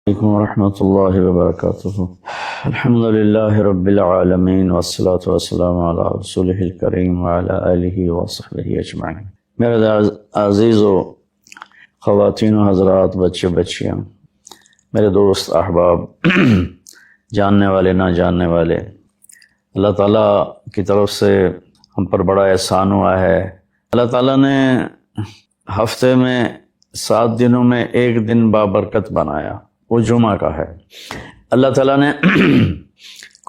عليكم ورحمة الله وبركاته. الحمد لله رب العالمين والصلاة والسلام على رسوله الكريم وعلى آله وصحبه أجمعين. میرے عزیز و خواتین و حضرات، بچے بچیاں، میرے دوست احباب، جاننے والے نہ جاننے والے، اللہ تعالیٰ کی طرف سے ہم پر بڑا احسان ہوا ہے۔ اللہ تعالیٰ نے ہفتے میں 7 دنوں میں ایک دن بابرکت بنایا، وہ جمعہ کا ہے۔ اللہ تعالیٰ نے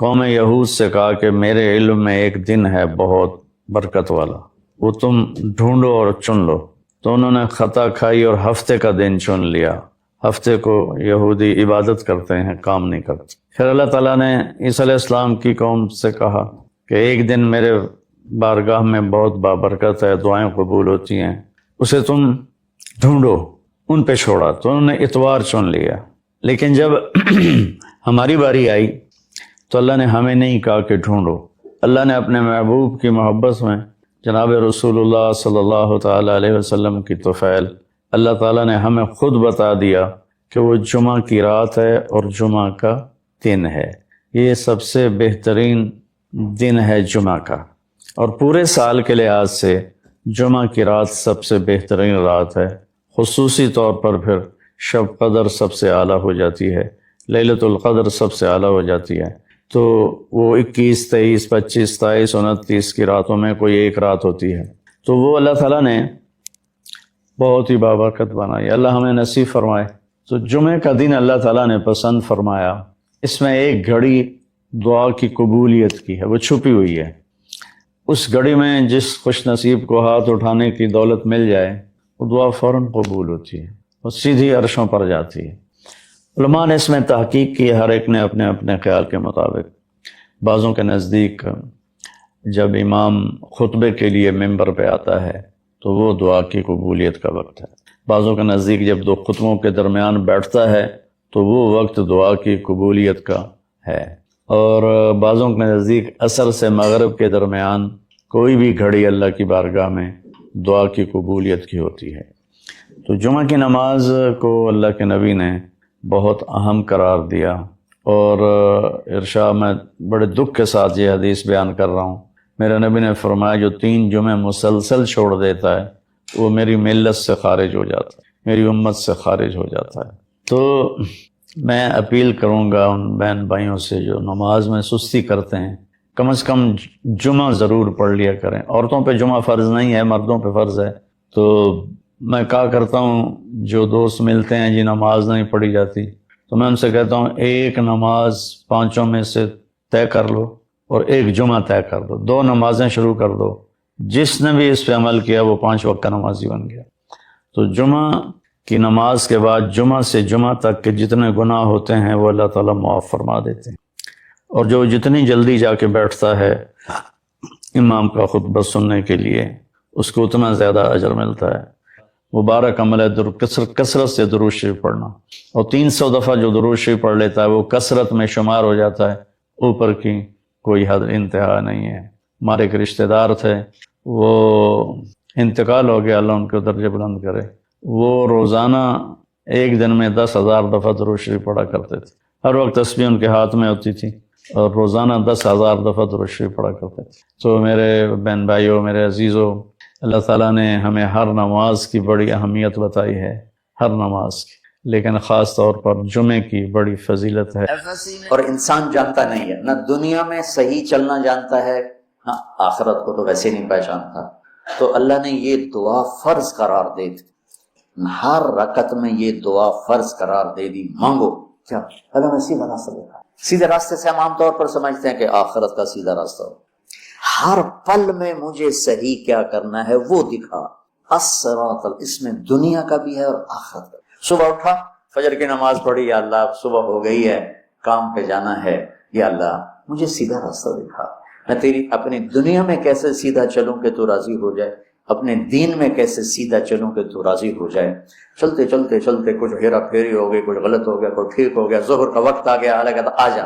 قوم یہود سے کہا کہ میرے علم میں ایک دن ہے بہت برکت والا، وہ تم ڈھونڈو اور چن لو۔ تو انہوں نے خطا کھائی اور ہفتے کا دن چن لیا۔ ہفتے کو یہودی عبادت کرتے ہیں، کام نہیں کرتے۔ پھر اللہ تعالیٰ نے عیسیٰ علیہ السلام کی قوم سے کہا کہ ایک دن میرے بارگاہ میں بہت بابرکت ہے، دعائیں قبول ہوتی ہیں، اسے تم ڈھونڈو۔ ان پہ چھوڑا تو انہوں نے اتوار چن لیا۔ لیکن جب ہماری باری آئی تو اللہ نے ہمیں نہیں کہا کہ ڈھونڈو۔ اللہ نے اپنے محبوب کی محبت میں جناب رسول اللہ صلی اللہ تعالیٰ علیہ وسلم کی طفیل اللہ تعالیٰ نے ہمیں خود بتا دیا کہ وہ جمعہ کی رات ہے اور جمعہ کا دن ہے۔ یہ سب سے بہترین دن ہے جمعہ کا، اور پورے سال کے لحاظ سے جمعہ کی رات سب سے بہترین رات ہے۔ خصوصی طور پر پھر شب قدر سب سے اعلیٰ ہو جاتی ہے، لیلۃ القدر سب سے اعلیٰ ہو جاتی ہے۔ تو وہ 21، 23، 25، 27، 29 کی راتوں میں کوئی ایک رات ہوتی ہے، تو وہ اللہ تعالیٰ نے بہت ہی بابرکت بنائی۔ اللہ ہمیں نصیب فرمائے۔ تو جمعہ کا دن اللہ تعالیٰ نے پسند فرمایا۔ اس میں ایک گھڑی دعا کی قبولیت کی ہے، وہ چھپی ہوئی ہے۔ اس گھڑی میں جس خوش نصیب کو ہاتھ اٹھانے کی دولت مل جائے، وہ دعا فوراً قبول ہوتی ہے، وہ سیدھی عرشوں پر جاتی ہے۔ علماء نے اس میں تحقیق کی، ہر ایک نے اپنے اپنے خیال کے مطابق۔ بعضوں کے نزدیک جب امام خطبے کے لیے ممبر پہ آتا ہے تو وہ دعا کی قبولیت کا وقت ہے۔ بعضوں کے نزدیک جب 2 خطبوں کے درمیان بیٹھتا ہے تو وہ وقت دعا کی قبولیت کا ہے۔ اور بعضوں کے نزدیک عصر سے مغرب کے درمیان کوئی بھی گھڑی اللہ کی بارگاہ میں دعا کی قبولیت کی ہوتی ہے۔ تو جمعہ کی نماز کو اللہ کے نبی نے بہت اہم قرار دیا، اور ارشاد میں بڑے دکھ کے ساتھ یہ حدیث بیان کر رہا ہوں۔ میرے نبی نے فرمایا جو 3 جمعے مسلسل چھوڑ دیتا ہے وہ میری ملت سے خارج ہو جاتا ہے، میری امت سے خارج ہو جاتا ہے۔ تو میں اپیل کروں گا ان بہن بھائیوں سے جو نماز میں سستی کرتے ہیں، کم از کم جمعہ ضرور پڑھ لیا کریں۔ عورتوں پہ جمعہ فرض نہیں ہے، مردوں پہ فرض ہے۔ تو میں کہا کرتا ہوں، جو دوست ملتے ہیں جی نماز نہیں پڑھی جاتی، تو میں ان سے کہتا ہوں ایک نماز 5 میں سے طے کر لو اور ایک جمعہ طے کر دو، 2 نمازیں شروع کر دو۔ جس نے بھی اس پہ عمل کیا وہ 5 وقت کا نمازی بن گیا۔ تو جمعہ کی نماز کے بعد جمعہ سے جمعہ تک کے جتنے گناہ ہوتے ہیں وہ اللہ تعالیٰ معاف فرما دیتے ہیں، اور جو جتنی جلدی جا کے بیٹھتا ہے امام کا خطبہ سننے کے لیے اس کو اتنا زیادہ اجر ملتا ہے۔ مبارک عمل ہے کثرت سے درود شریف پڑھنا، اور 300 دفعہ جو درود شریف پڑھ لیتا ہے وہ کثرت میں شمار ہو جاتا ہے، اوپر کی کوئی حد انتہا نہیں ہے۔ ہمارے ایک رشتہ دار تھے، وہ انتقال ہو گیا، اللہ ان کے درجے بلند کرے۔ وہ روزانہ ایک دن میں 10,000 دفعہ درود شریف پڑھا کرتے تھے، ہر وقت تسبیح ان کے ہاتھ میں ہوتی تھی، اور روزانہ 10,000 دفعہ درود شریف پڑھا کرتے تھے۔ تو میرے بہن بھائیوں، میرے عزیزوں، اللہ تعالیٰ نے ہمیں ہر نماز کی بڑی اہمیت بتائی ہے، ہر نماز کی، لیکن خاص طور پر جمعے کی بڑی فضیلت ہے۔ اور انسان جانتا نہیں ہے، نہ دنیا میں صحیح چلنا جانتا ہے، ہاں آخرت کو تو ویسے نہیں پہچانتا۔ تو اللہ نے یہ دعا فرض قرار دے دی، ہر رکعت میں یہ دعا فرض قرار دے دی، مانگو کیا اللہ نے سیدھا راستہ دکھا۔ سیدھے راستے سے ہم عام طور پر سمجھتے ہیں کہ آخرت کا سیدھا راستہ ہو، ہر پل میں مجھے صحیح کیا کرنا ہے وہ دکھا۔ الصراط، اس میں دنیا کا بھی ہے اور آخرت کا۔ صبح اٹھا، فجر کی نماز پڑھی، یا اللہ صبح ہو گئی ہے، کام پہ جانا ہے، یا اللہ مجھے سیدھا راستہ دکھا، میں تیری اپنی دنیا میں کیسے سیدھا چلوں کہ تو راضی ہو جائے، اپنے دین میں کیسے سیدھا چلوں کہ تو راضی ہو جائے۔ چلتے چلتے چلتے کچھ ہیرا پھیری ہو گئی، کچھ غلط ہو گیا، کوئی ٹھیک ہو گیا، ظہر کا وقت آ گیا، اللہ کہتا آ جا،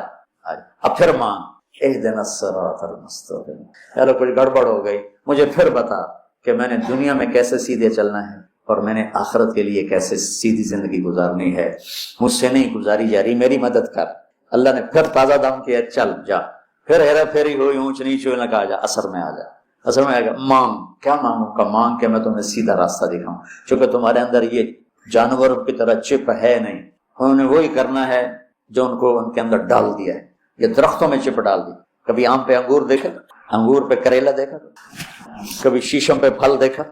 اب پھر مانگ، اہدنا الصراط المستقیم، یار کچھ گڑبڑ ہو گئی، مجھے پھر بتا کہ میں نے دنیا میں کیسے سیدھے چلنا ہے اور میں نے آخرت کے لیے کیسے سیدھی زندگی گزارنی ہے، مجھ سے نہیں گزاری جا رہی، میری مدد کر۔ اللہ نے پھر تازہ دم کیا، چل جا، پھر ہیرا پھیری ہوئی، اونچ نیچ ہوئی، نہ کہا جا اثر میں آ جا، اثر میں آ گیا، مانگ۔ کیا مانگوں کا؟ مانگ کہ میں تمہیں سیدھا راستہ دکھاؤں، چونکہ تمہارے اندر یہ جانوروں کی طرح چپ ہے نہیں، انہوں نے وہی کرنا ہے جو ان کو ان کے اندر ڈال دیا ہے۔ یہ درختوں میں چپ ڈال دی، کبھی آم پہ انگور دیکھا، انگور پہ کریلا دیکھا، کبھی شیشم پہ پھل دیکھا،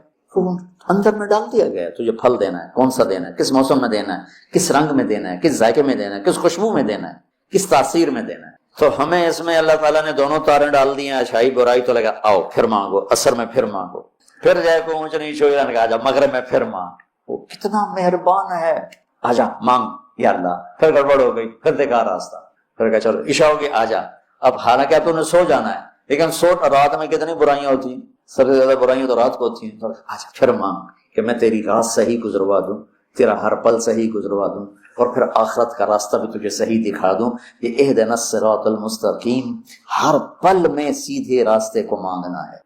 اندر میں ڈال دیا گیا ہے تجھے پھل دینا ہے، کون سا دینا ہے، کس موسم میں دینا ہے، کس رنگ میں دینا ہے، کس ذائقے میں دینا ہے، کس خوشبو میں دینا ہے، کس تاثیر میں دینا ہے۔ تو ہمیں اس میں اللہ تعالیٰ نے دونوں تاریں ڈال دی ہیں، اچھائی برائی، تو لگا آؤ پھر مانگو، اثر میں پھر مانگو، پھر جائے کو اونچ نیچ ہو جائے، آ جا مغرب میں پھر مانگ۔ وہ کتنا مہربان ہے، آ جا مانگ یا اللہ۔ پھر گڑبڑ ہو گئی، پھر دیکھا راستہ، پھر کہا چلو عشاء ہوگی، آ جا۔ اب حالانکہ تو نے سو جانا ہے، لیکن سو رات میں کتنی برائیاں ہوتی ہیں، سب سے زیادہ برائیاں تو رات کو ہوتی ہیں۔ آجا پھر مانگ کہ میں تیری رات صحیح گزروا دوں، تیرا ہر پل صحیح گزروا دوں، اور پھر آخرت کا راستہ بھی تجھے صحیح دکھا دوں۔ یہ اہدنا الصراط المستقیم، ہر پل میں سیدھے راستے کو مانگنا ہے،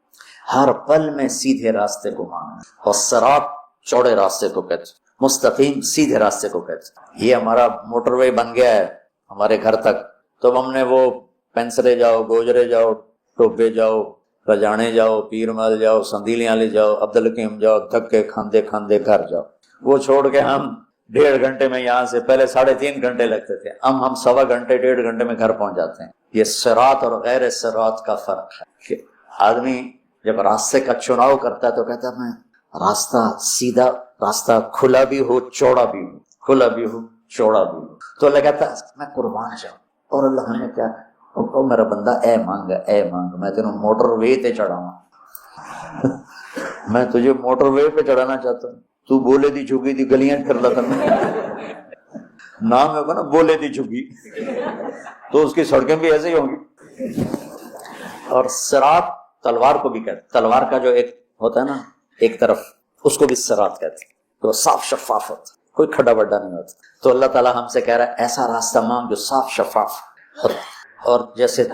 ہر پل میں سیدھے راستے کو مانگنا ہے۔ اور صراط چوڑے راستے کو کہتے، مستقیم سیدھے راستے کو کہتے۔ یہ ہمارا موٹر وے بن گیا ہے ہمارے گھر تک، تو ہم نے وہ پینسرے جاؤ، گوجرے جاؤ، ٹوبے جاؤ، رجانے جاؤ، پیر مل جاؤ، سندیلیاں لے جاؤ، عبدالحکیم جاؤ، دھکے کھاندے کھاندے گھر جاؤ۔ وہ چھوڑ کے ہم 1.5 گھنٹے میں یہاں سے، پہلے 3.5 گھنٹے لگتے تھے، ہم 1.25 گھنٹے 1.5 گھنٹے میں گھر پہنچ جاتے ہیں۔ یہ صراط اور غیر صراط کا فرق ہے کہ آدمی جب راستے کا چناؤ کرتا ہے تو کہتا ہے میں راستہ سیدھا، راستہ کھلا بھی ہو چوڑا بھی ہو، کھلا بھی ہو چوڑا بھی ہو، تو اللہ کہتا ہے میں قربان جاؤں۔ اور اللہ نے کیا، او میرا بندہ اے مانگ، اے مانگ، میں تینوں موٹر وے تے چڑھاؤں، میں تجھے موٹر وے پہ چڑھانا چاہتا ہوں، تو بولے دی جھگی دی گلیاں پھر لتا نام ہے نا، بولے دی جھگی، تو اس کی سڑکیں بھی ایسے ہی ہوں گی۔ اور صراط تلوار کو بھی کہتے، تلوار کا جو ایک ہوتا ہے نا ایک طرف، اس کو بھی صراط کہتے ہیں، تو صاف شفاف ہوتا، کوئی کھڈا بڈا نہیں ہوتا۔ تو اللہ تعالیٰ ہم سے کہہ رہا ہے ایسا راستہ مانگ جو صاف شفاف ہوتا، اور جیسے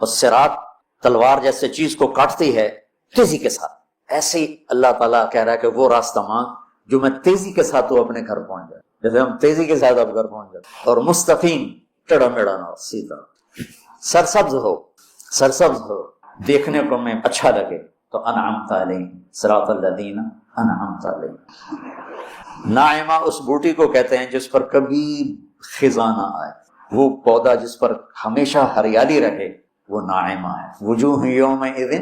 صراط تلوار جیسے چیز کو کاٹتی ہے تیزی کے ساتھ، ایسے ہی اللہ تعالیٰ کہہ رہا ہے کہ وہ راستہ مانگ جو میں تیزی کے ساتھ تو اپنے گھر پہنچ جائے، جیسے ہم تیزی کے ساتھ اب گھر پہنچ جائے، اور مستقیم، ٹیڑھا میڑھا نہ ہو، سیدھا، سرسبز ہو، سرسبز ہو، دیکھنے کو میں اچھا لگے، تو انعمت علیہم صراط الذین انعمت علیہم۔ ناعمہ اس بوٹی کو کہتے ہیں جس پر کبھی خزاں نہ آئے، وہ پودا جس پر ہمیشہ ہریالی رہے، وہ ناعمہ ہے۔ وجوہ یومئذ،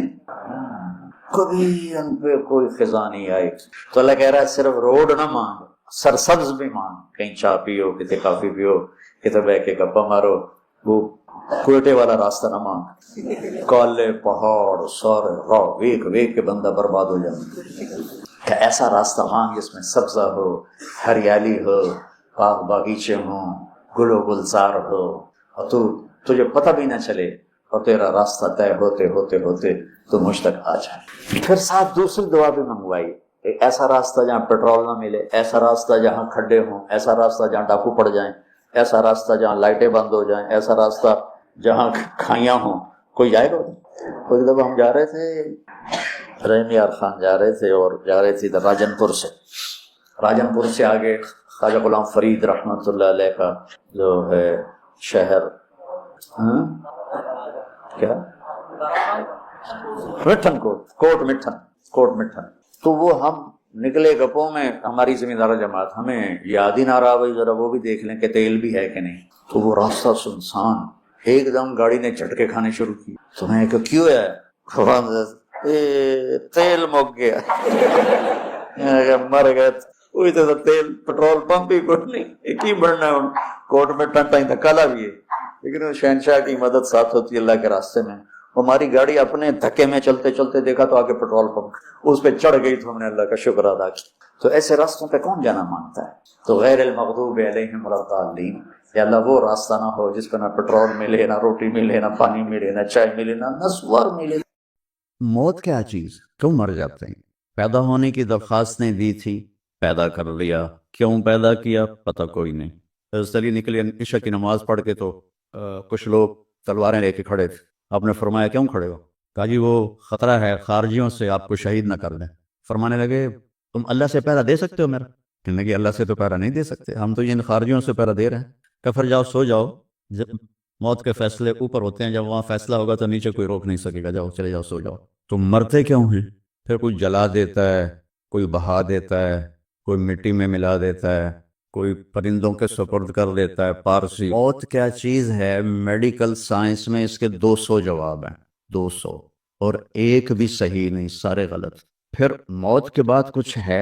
کبھی ان پہ کوئی خزاں نہیں آئی۔ تو اللہ کہہ رہا ہے صرف روڈ نہ مانگ، سرسبز بھی مانگ، کہیں چائے پیو، کتے کافی پیو، کتے بہ کے گپا مارو، وہ کوئٹے والا راستہ نہ مانگ، کالے پہاڑ سارے راہ ویک ویک کے بندہ برباد ہو جائے۔ کہ ایسا راستہ مانگ جس میں سبزہ ہو، ہریالی ہو، باغ باغیچے ہوں، گل و گلزار ہو، اور تجھے پتہ بھی نہ چلے، اور تیرا راستہ طے ہوتے ہوتے ہوتے تو مجھ تک آ جائے۔ پھر ساتھ دوسری دعا بھی منگوائی، ایک ایسا راستہ جہاں پیٹرول نہ ملے، ایسا راستہ جہاں کھڈے ہوں، ایسا راستہ جہاں ڈاکو پڑ جائیں، ایسا راستہ جہاں لائٹیں بند ہو جائیں، ایسا راستہ جہاں کھائیاں ہوں۔ کوئی جائے گا؟ کوئی دفعہ ہم جا رہے تھے، رحیم یار خان جا رہے تھے، اور جا رہے تھے ادھر راجن پور سے آگے خواجہ غلام فرید رحمۃ اللہ علیہ کا جو ہے شہر، کیا مٹھن کوٹ مٹھن، تو وہ ہم نکلے گپوں میں، ہماری زمیندار جماعت، ہمیں یاد ہی نہ رہا بھائی ذرا وہ بھی دیکھ لیں کہ تیل بھی ہے کہ نہیں۔ تو وہ راستہ سنسان، ایک دم گاڑی نے جھٹکے کھانے شروع کی۔ تو میں کہ کیوں ہے؟ تیل مک گیا، مر گئے، وہی تو تیل، پیٹرول پمپ ہی کوئی نہیں، ایک ہی بڑھنا ہے، کوٹ میں ٹن دھکالا بھی ہے، لیکن شہنشاہ کی مدد ساتھ ہوتی ہے اللہ کے راستے میں۔ ہماری گاڑی اپنے دھکے میں چلتے چلتے دیکھا تو آگے پیٹرول پمپ، اس پہ چڑھ گئی تو ہم نے اللہ کا شکر ادا کیا۔ تو ایسے راستوں پہ کون جانا مانگتا ہے؟ تو غیر المغضوب علیہم ولا الضالین، یا اللہ وہ راستہ نہ ہو جس پہ نہ پیٹرول ملے، نہ روٹی ملے، نہ پانی ملے، نہ چائے ملے، نہ نسوار ملے۔ موت کیا چیز، کیوں مر جاتے ہیں؟ پیدا ہونے کی درخواست نے دی تھی، پیدا کر لیا، کیوں پیدا کیا پتہ کوئی نہیں۔ حضرت علی نکلے عشاء کی نماز پڑھ کے، تو کچھ لوگ تلواریں لے کے کھڑے تھے۔ آپ نے فرمایا کیوں کھڑے ہو؟ کہا جی وہ خطرہ ہے خارجیوں سے، آپ کو شہید نہ کر دیں۔ فرمانے لگے تم اللہ سے پہرا دے سکتے ہو میرا؟ کہنے لگے اللہ سے تو پہرا نہیں دے سکتے، ہم تو ان خارجیوں سے پہرا دے رہے ہیں۔ کہ پھر جاؤ سو جاؤ، جب موت کے فیصلے اوپر ہوتے ہیں، جب وہاں فیصلہ ہوگا تو نیچے کوئی روک نہیں سکے گا، جاؤ چلے جاؤ سو جاؤ۔ تم مرتے کیوں ہیں؟ پھر کوئی جلا دیتا ہے، کوئی بہا دیتا ہے، کوئی مٹی میں ملا دیتا ہے، کوئی پرندوں کے سپرد کر دیتا ہے۔ پارسی موت کیا چیز ہے، میڈیکل سائنس میں اس کے 200 جواب ہیں، 200، اور ایک بھی صحیح نہیں، سارے غلط۔ پھر موت کے بعد کچھ ہے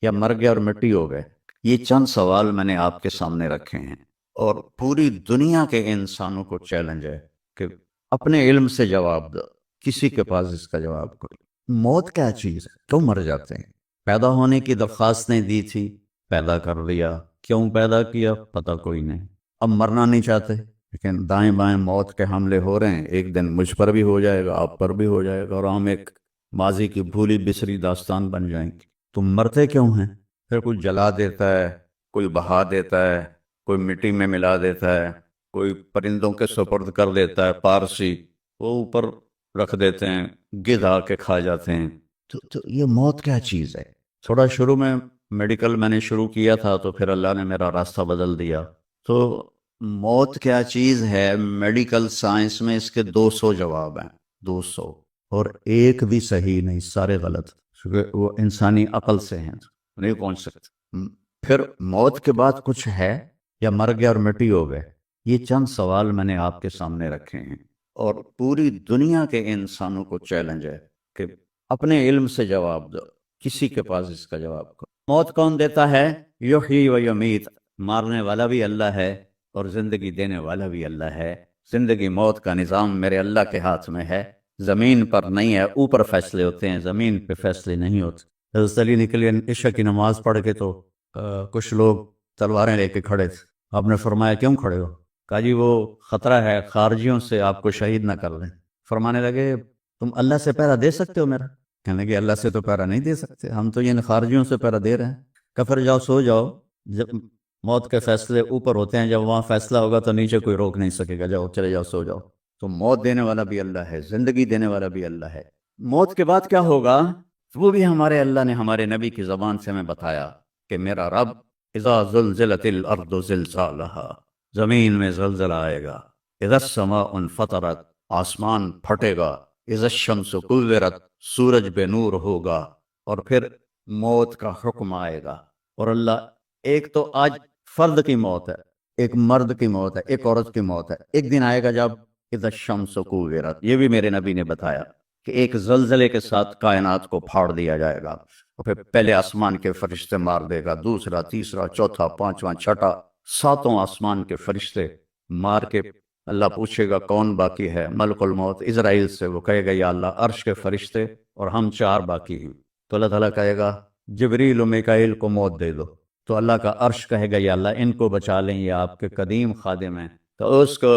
یا مر گئے اور مٹی ہو گئے؟ یہ چند سوال میں نے آپ کے سامنے رکھے ہیں، اور پوری دنیا کے انسانوں کو چیلنج ہے کہ اپنے علم سے جواب دو، کسی کے پاس اس کا جواب کوئی۔ موت کیا چیز ہے؟ کیوں مر جاتے ہیں؟ پیدا ہونے کی درخواست نے دی تھی، پیدا کر لیا، کیوں پیدا کیا پتہ کوئی نہیں، اب مرنا نہیں چاہتے، لیکن دائیں بائیں موت کے حملے ہو رہے ہیں، ایک دن مجھ پر بھی ہو جائے گا، آپ پر بھی ہو جائے گا، اور ہم ایک ماضی کی بھولی بسری داستان بن جائیں گے۔ تم مرتے کیوں ہیں؟ پھر کوئی جلا دیتا ہے، کوئی بہا دیتا ہے، کوئی مٹی میں ملا دیتا ہے، کوئی پرندوں کے سپرد کر دیتا ہے، پارسی وہ اوپر رکھ دیتے ہیں، گدھ آ کے کھا جاتے ہیں۔ تو یہ موت کیا چیز ہے؟ تھوڑا شروع میں میڈیکل میں نے شروع کیا تھا، تو پھر اللہ نے میرا راستہ بدل دیا۔ تو موت کیا چیز ہے، میڈیکل سائنس میں اس کے 200 جواب ہیں، 200، اور ایک بھی صحیح نہیں، سارے غلط، کیونکہ وہ انسانی عقل سے ہیں، نہیں پہنچ سکتے۔ پھر موت کے بعد کچھ ہے یا مر گئے اور مٹی ہو گئے؟ یہ چند سوال میں نے آپ کے سامنے رکھے ہیں، اور پوری دنیا کے انسانوں کو چیلنج ہے کہ اپنے علم سے جواب دو، کسی کے پاس اس کا جواب کو۔ موت کون دیتا ہے؟ یحیی و یمیت، مارنے والا بھی اللہ ہے اور زندگی دینے والا بھی اللہ ہے۔ زندگی موت کا نظام میرے اللہ کے ہاتھ میں ہے، زمین پر نہیں ہے، اوپر فیصلے ہوتے ہیں، زمین پہ فیصلے نہیں ہوتے۔ حضرت علی نکلے عشاء کی نماز پڑھ کے، تو کچھ لوگ تلواریں لے کے کھڑے تھے، آپ نے فرمایا کیوں کھڑے ہو؟ کہا جی وہ خطرہ ہے خارجیوں سے، آپ کو شہید نہ کر دیں۔ فرمانے لگے تم اللہ سے پہرا دے سکتے ہو میرا؟ کہنے لگے اللہ سے تو پہرا نہیں دے سکتے، ہم تو ان خارجیوں سے پہرا دے رہے ہیں۔ کہ پھر جاؤ سو جاؤ، جب موت کے فیصلے اوپر ہوتے ہیں، جب وہاں فیصلہ ہوگا تو نیچے کوئی روک نہیں سکے گا، جاؤ چلے جاؤ سو جاؤ۔ تو موت دینے والا بھی اللہ ہے، زندگی دینے والا بھی اللہ ہے۔ موت کے بعد کیا ہوگا وہ بھی ہمارے اللہ نے ہمارے نبی کی زبان سے ہمیں بتایا کہ میرا رب اذا زلزلت الارض زلزالہا، زمین میں زلزلہ آئے گا، اذا السماء انفطرت، آسمان پھٹے گا، اذا الشمس کورت، سورج بے نور ہوگا، اور پھر موت کا حکم آئے گا۔ اور اللہ ایک تو آج فرد کی موت ہے، ایک مرد کی موت ہے، ایک عورت کی موت ہے، ایک دن آئے گا جب اذا الشمس کورت، یہ بھی میرے نبی نے بتایا کہ ایک زلزلے کے ساتھ کائنات کو پھاڑ دیا جائے گا، اور پھر پہلے آسمان کے فرشتے مار دے گا، دوسرا، تیسرا، چوتھا، پانچواں، چھٹا، ساتوں آسمان کے فرشتے مار کے اللہ پوچھے گا کون باقی ہے؟ ملک الموت اسرائیل سے، وہ کہے گا یا اللہ عرش کے فرشتے اور ہم 4 باقی ہیں۔ تو اللہ تعالیٰ کہے گا جبریل و میکائیل کو موت دے دو، تو اللہ کا عرش کہے گا یا اللہ ان کو بچا لیں، یہ آپ کے قدیم خادم ہیں، تو اس کو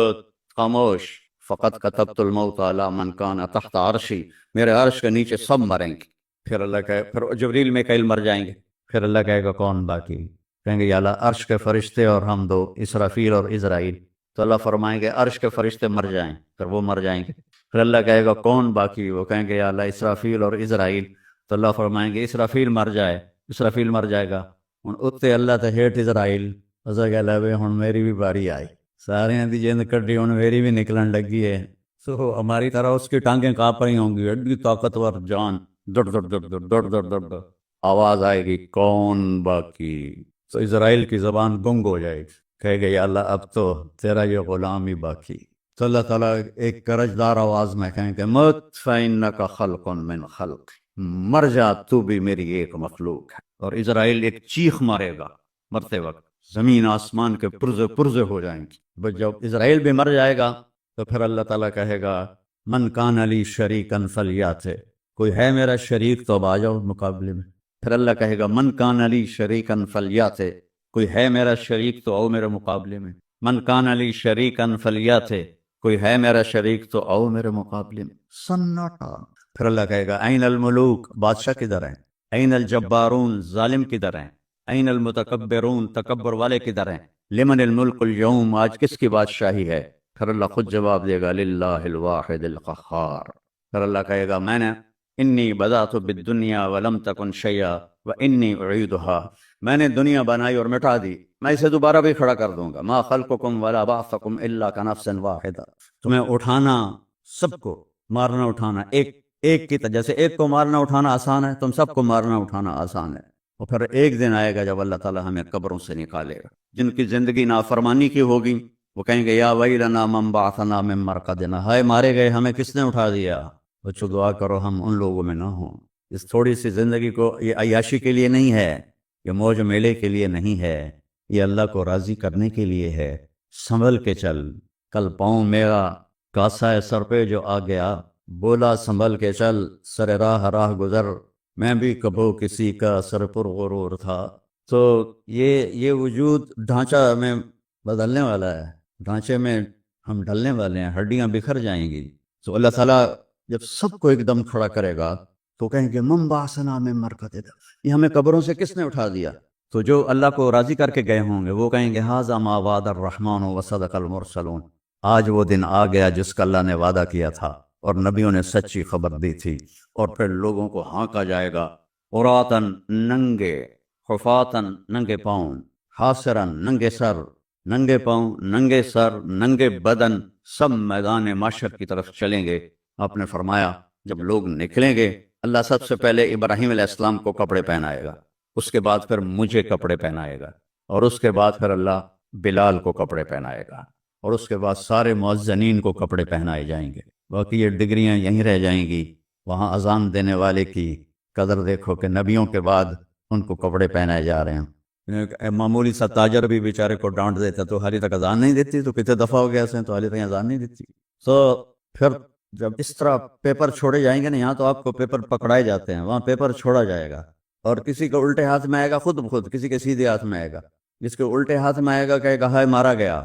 خاموش، فقط کتبت الموت علی من کان تحت عرشی، میرے عرش کے نیچے سب مریں گے۔ پھر اللہ کہے، پھر جبریل میکائیل مر جائیں گے، پھر اللہ کہے گا کون باقی؟ کہیں گے یا اللہ عرش کے فرشتے اور ہم 2، اسرافیل اور اسرائیل۔ تو اللہ فرمائیں گے عرش کے فرشتے مر جائیں، پھر وہ مر جائیں گے، پھر اللہ کہے گا کون باقی؟ وہ کہیں گے یا اللہ اسرافیل اور اسرائیل۔ تو اللہ فرمائیں گے اسرافیل مر جائے، اسرافیل مر جائے گا، ہن اتنے اللہ تے ہیٹ اسرائیل، اسا کہ لے ہن میری بھی باری آئی، سارے دی جند کٹی، ہن میری بھی نکلن لگی ہے۔ تو ہماری طرح اس کی ٹانگیں کانپ رہی ہوں گی، ایڈی طاقتور جان، ڈڑ ڈڑ ڈڑ ڈڑ ڈڑ ڈڑ ڈڑ ڈڑ، آواز آئے گی کون باقی؟ تو اسرائیل کی زبان گنگ ہو جائے گی، کہے گا یا اللہ اب تو تیرا یہ غلام ہی باقی۔ تو اللہ تعالیٰ ایک کرجدار آواز میں کہیں کہ مت فإنک خلق من خلق، مر جا تو بھی میری ایک مخلوق ہے۔ اور اسرائیل ایک چیخ مارے گا مرتے وقت، زمین آسمان کے پرزے پرزے ہو جائیں گی۔ بس جب اسرائیل بھی مر جائے گا تو پھر اللہ تعالیٰ کہے گا من کان لی شریکا فلیات، کوئی ہے میرا شریک تو اب آ جاؤ مقابلے میں۔ پھر اللہ کہے گا من کان لی شریکا فلیات، کوئی ہے میرا شریک تو آؤ میرے مقابلے میں۔ من کان لی شریکا فلیات، کوئی ہے میرا شریک تو آؤ میرے مقابلے میں۔ سناٹا۔ پھر اللہ کہے گا این الملوک، بادشاہ کدھر ہیں؟ این الجبارون، ظالم کدھر ہیں؟ این المتکبرون، تکبر والے کدھر ہیں؟ لمن الملک اليوم، آج کس کی بادشاہی ہے؟ پھر اللہ خود جواب دے گا للہ الواحد القہار۔ پھر اللہ کہے گا میں نے انی بدأت بالدنیا ولم تکن شیئا وإنی اعیدھا، میں نے دنیا بنائی اور مٹا دی، میں اسے دوبارہ بھی کھڑا کر دوں گا۔ ما خلقکم ولا بعثکم الا کنفس واحدہ، تمہیں اٹھانا، سب کو مارنا اٹھانا ایک کی طرح، جیسے ایک کو مارنا اٹھانا آسان ہے، تم سب کو مارنا اٹھانا آسان ہے۔ اور پھر ایک دن آئے گا جب اللہ تعالیٰ ہمیں قبروں سے نکالے گا۔ جن کی زندگی نافرمانی کی ہوگی وہ کہیں گے یا ویلنا من بعثنا من مرقدنا، ہائے مارے گئے، ہمیں کس نے اٹھا دیا؟ بچوں دعا کرو ہم ان لوگوں میں نہ ہوں۔ اس تھوڑی سی زندگی کو یہ عیاشی کے لیے نہیں ہے، یہ موج میلے کے لیے نہیں ہے، یہ اللہ کو راضی کرنے کے لیے ہے۔ سنبھل کے چل، کل پاؤں میرا کاسا ہے سر پہ جو آ گیا، بولا سنبھل کے چل سر راہ گزر، میں بھی کبھو کسی کا سر پر غرور تھا۔ تو یہ وجود ڈھانچہ میں بدلنے والا ہے، ڈھانچے میں ہم ڈھلنے والے ہیں، ہڈیاں بکھر جائیں گی۔ تو اللہ تعالیٰ جب سب کو ایک دم کھڑا کرے گا تو کہیں گے من بعثنا من مرقدنا، یہ ہمیں قبروں سے کس نے اٹھا دیا؟ تو جو اللہ کو راضی کر کے گئے ہوں گے وہ کہیں گے ھذا ما وعد الرحمن وصدق المرسلون، آج وہ دن آ گیا جس کا اللہ نے وعدہ کیا تھا اور نبیوں نے سچی خبر دی تھی۔ اور پھر لوگوں کو ہانکا جائے گا، عراۃً ننگے، حفاتً ننگے پاؤں، حاسراً ننگے سر، ننگے پاؤں، ننگے سر، ننگے بدن، سب میدان معشر کی طرف چلیں گے۔ آپ نے فرمایا جب لوگ نکلیں گے اللہ سب سے پہلے ابراہیم علیہ السلام کو کپڑے پہنائے گا، اس کے بعد پھر مجھے کپڑے پہنائے گا، اور اس کے بعد پھر اللہ بلال کو کپڑے پہنائے گا، اور اس کے بعد سارے مؤذنین کو کپڑے پہنائے جائیں گے۔ باقی یہ ڈگریاں یہیں رہ جائیں گی۔ وہاں اذان دینے والے کی قدر دیکھو کہ نبیوں کے بعد ان کو کپڑے پہنائے جا رہے ہیں۔ معمولی سا تاجر بھی بیچارے کو ڈانٹ دیتا تو حالی تک اذان نہیں دیتی، تو کتنے دفعہ ہو گیا اسے تو حالی تک اذان نہیں دیتی۔ تو پھر جب اس طرح پیپر چھوڑے جائیں گے نا، یہاں تو آپ کو پیپر پکڑائے جاتے ہیں، وہاں پیپر چھوڑا جائے گا، اور کسی کو الٹے ہاتھ میں آئے گا خود بخود، کسی کے سیدھے ہاتھ میں آئے گا۔ جس کے الٹے ہاتھ میں آئے گا کہے گا ہائے مارا گیا،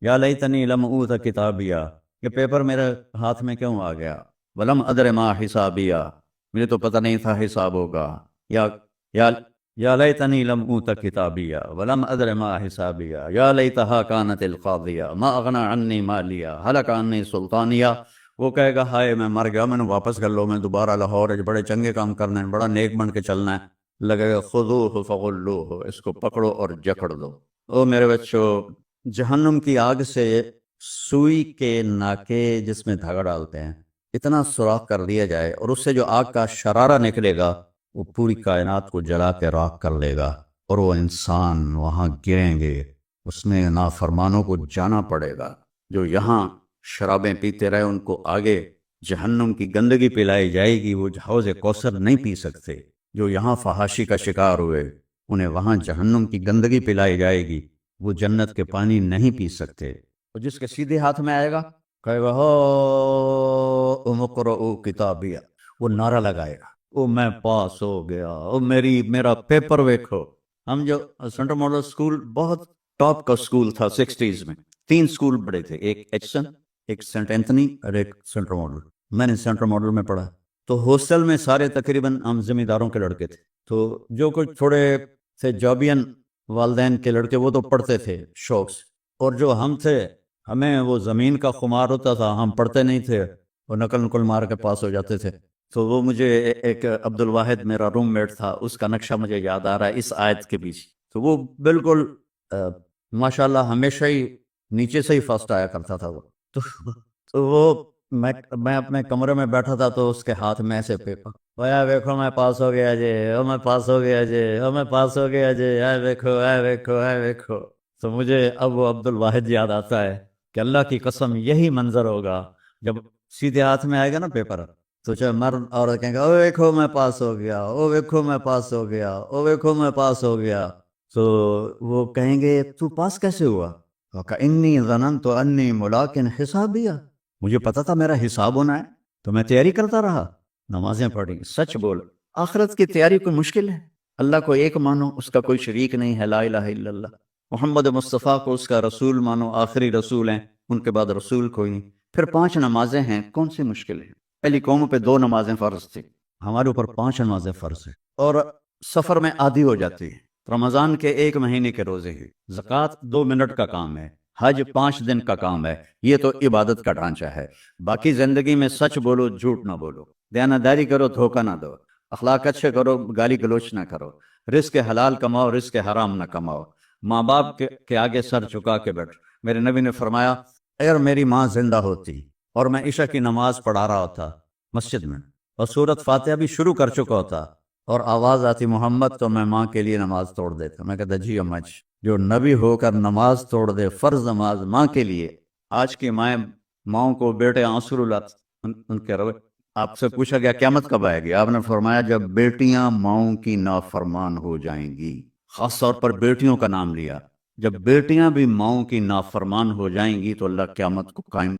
یا لیتنی لم اوت کتابیا، یہ پیپر میرے ہاتھ میں کیوں آ گیا، ولم ادر ما حسابیا، مجھے تو پتہ نہیں تھا حساب ہوگا، یا لیتنی لم اوت کتابیا ولم ادر ما حسابیا، یا لیتہا کانت القاضیہ ما اغنی عنی مالیہ ہلک عنی سلطانیہ۔ وہ کہے گا ہائے میں مر گیا، میں نے واپس کر لو، میں دوبارہ لاہور بڑے چنگے کام کرنا ہے، بڑا نیک بن کے چلنا ہے۔ لگے گا خذوہ فغلوہ، اس کو پکڑو اور جکڑ دو۔ او میرے بچوں، جہنم کی آگ سے سوئی کے ناکے جس میں دھاگا ڈالتے ہیں اتنا سوراخ کر دیا جائے، اور اس سے جو آگ کا شرارہ نکلے گا وہ پوری کائنات کو جلا کے راکھ کر لے گا، اور وہ انسان وہاں گریں گے، اس میں نافرمانوں کو جانا پڑے گا۔ جو یہاں شرابیں پیتے رہے ان کو آگے جہنم کی گندگی پلائی جائے گی، وہ حوض کوثر نہیں پی سکتے۔ جو یہاں فحاشی کا شکار ہوئے انہیں وہاں جہنم کی گندگی پلائی جائے گی، وہ جنت کے پانی نہیں پی سکتے۔ اور جس کے سیدھے ہاتھ میں آئے گا کہے گا ہاؤ اقرؤ کتابیہ، وہ نعرہ لگائے گا او میں پاس ہو گیا، او میرا پیپر ویکھو۔ ہم جو سینٹرل ماڈل اسکول بہت ٹاپ کا اسکول تھا 60s میں، 3 اسکول بڑے تھے، ایک ایچسن، ایک سینٹ اینتھنی اور ایک سینٹرل ماڈل۔ میں نے سینٹرل ماڈل میں پڑھا، تو ہاسٹل میں سارے تقریباً ہم زمینداروں کے لڑکے تھے، تو جو کچھ تھوڑے تھے جابین والدین کے لڑکے وہ تو پڑھتے تھے شوق سے، اور جو ہم تھے ہمیں وہ زمین کا خمار ہوتا تھا، ہم پڑھتے نہیں تھے، وہ نقل مار کے پاس ہو جاتے تھے۔ تو وہ مجھے ایک عبد الواحد میرا روم میٹ تھا، اس کا نقشہ مجھے یاد آ رہا ہے اس آیت کے پیچھے۔ تو وہ بالکل ماشاءاللہ ہمیشہ ہی نیچے سے ہی فرسٹ آیا کرتا تھا وہ۔ تو وہ میں اپنے کمرے میں بیٹھا تھا تو اس کے ہاتھ میں ایسے پیپر، اوے ویکھو میں پاس ہو گیا جی، او میں پاس ہو گیا جی، او میں پاس ہو گیا جی، اے ویکھو اے ویکھو اے ویکھو۔ تو مجھے اب وہ عبد الواحد یاد آتا ہے کہ اللہ کی قسم یہی منظر ہوگا جب سیدھے ہاتھ میں آئے گا نا پیپر، تو چاہے مرد عورت کہیں گے او ویکھو میں پاس ہو گیا، او ویکھو میں پاس ہو گیا، او ویکھو میں پاس ہو گیا۔ تو وہ کہیں گے تو پاس کیسے ہوا؟ انی ظننت انی ملاق حسابیہ، مجھے پتا تھا میرا حساب ہونا ہے تو میں تیاری کرتا رہا، نمازیں پڑھی۔ سچ بول، آخرت کی تیاری کوئی مشکل ہے؟ اللہ کو ایک مانو، اس کا کوئی شریک نہیں ہے، لا الہ الا اللہ۔ محمد مصطفیٰ کو اس کا رسول مانو، آخری رسول ہیں، ان کے بعد رسول کوئی نہیں۔ پھر 5 نمازیں ہیں، کون سی مشکل ہے؟ پہلی قوموں پہ 2 نمازیں فرض تھی، ہمارے اوپر 5 نمازیں فرض ہیں، اور سفر میں آدھی ہو جاتی ہے۔ رمضان کے 1 مہینے کے روزے ہیں، زکوٰۃ 2 منٹ کا کام ہے، حج 5 دن کا کام ہے، یہ تو عبادت کا ڈھانچہ ہے۔ باقی زندگی میں سچ بولو، جھوٹ نہ بولو، دیانتداری کرو، دھوکہ نہ دو، اخلاق اچھے کرو، گالی گلوچ نہ کرو، رزق حلال کماؤ، رزق حرام نہ کماؤ، ماں باپ کے آگے سر چکا کے بیٹھ۔ میرے نبی نے فرمایا اگر میری ماں زندہ ہوتی اور میں عشاء کی نماز پڑھا رہا ہوتا مسجد میں اور سورت فاتحہ بھی شروع کر چکا ہوتا اور آواز آتی محمد، تو میں ماں کے لیے نماز توڑ دیتا۔ میں کہتا جی اماں جی، جو نبی ہو کر نماز توڑ دے، فرض نماز ماں کے لیے۔ آج کی ماؤں کو بیٹے آنسو رلاتے، ان کے روے۔ آپ سے پوچھا گیا قیامت کب آئے گی؟ آپ نے فرمایا جب بیٹیاں ماؤں کی نافرمان ہو جائیں گی۔ خاص طور پر بیٹیوں کا نام لیا، جب بیٹیاں بھی ماؤں کی نافرمان ہو جائیں گی تو اللہ قیامت کو قائم